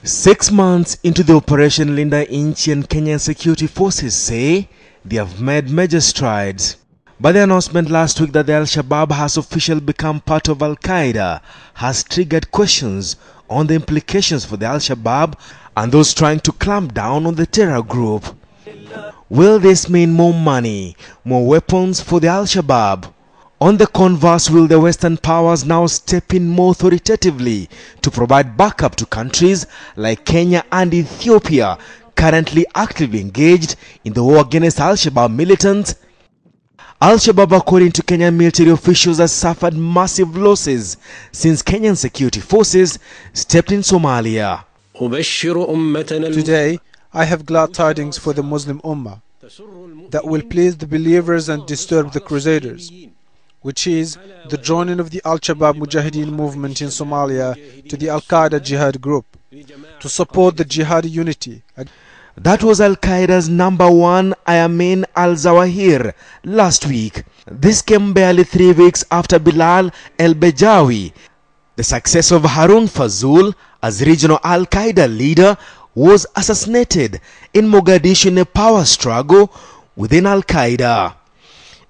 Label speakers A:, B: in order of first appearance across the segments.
A: 6 months into the Operation Linda Inchi, and Kenyan security forces say they have made major strides. But the announcement last week that the Al-Shabaab has officially become part of Al-Qaeda has triggered questions on the implications for the Al-Shabaab and those trying to clamp down on the terror group. Will this mean more money, more weapons for the Al-Shabaab? On the converse, will the Western powers now step in more authoritatively to provide backup to countries like Kenya and Ethiopia, currently actively engaged in the war against Al-Shabaab militants? Al-Shabaab, according to Kenyan military officials, has suffered massive losses since Kenyan security forces stepped in Somalia.
B: Today, I have glad tidings for the Muslim Ummah that will please the believers and disturb the Crusaders, which is the joining of the Al-Shabaab Mujahideen movement in Somalia to the Al-Qaeda Jihad group to support the Jihad unity.
A: That was Al-Qaeda's #1 Ayman al-Zawahiri last week. This came barely 3 weeks after Bilal al-Bejawi, the successor of Harun Fazul as regional Al-Qaeda leader, was assassinated in Mogadishu in a power struggle within Al-Qaeda.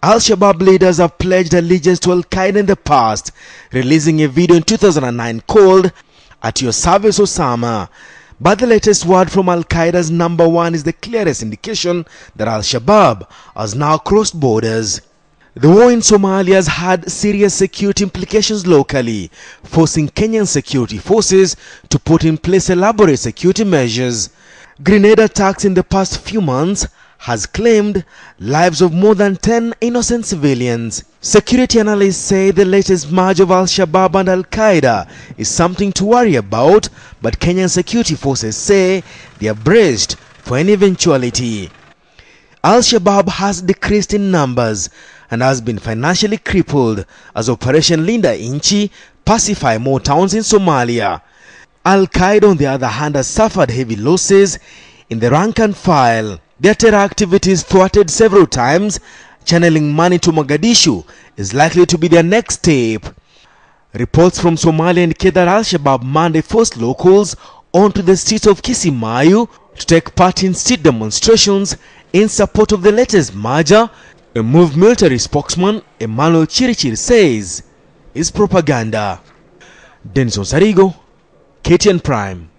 A: Al-Shabaab leaders have pledged allegiance to Al-Qaeda in the past, releasing a video in 2009 called "At Your Service, Osama." But the latest word from Al-Qaeda's #1 is the clearest indication that Al-Shabaab has now crossed borders. The war in Somalia has had serious security implications locally, forcing Kenyan security forces to put in place elaborate security measures. Grenade attacks in the past few months has claimed lives of more than 10 innocent civilians. Security analysts say the latest merge of Al-Shabaab and Al-Qaeda is something to worry about, but Kenyan security forces say they are braced for any eventuality. Al-Shabaab has decreased in numbers and has been financially crippled as Operation Linda Inchi pacify more towns in Somalia. Al-Qaeda, on the other hand, has suffered heavy losses in the rank and file. Their terror activities thwarted several times. Channeling money to Mogadishu is likely to be their next step. Reports from Somalia indicate that Al-Shabaab Monday forced locals onto the streets of Kismayu to take part in street demonstrations in support of the latest merger. A move military spokesman Emmanuel Chirichiri says is propaganda. Denison Sarigo, KTN Prime.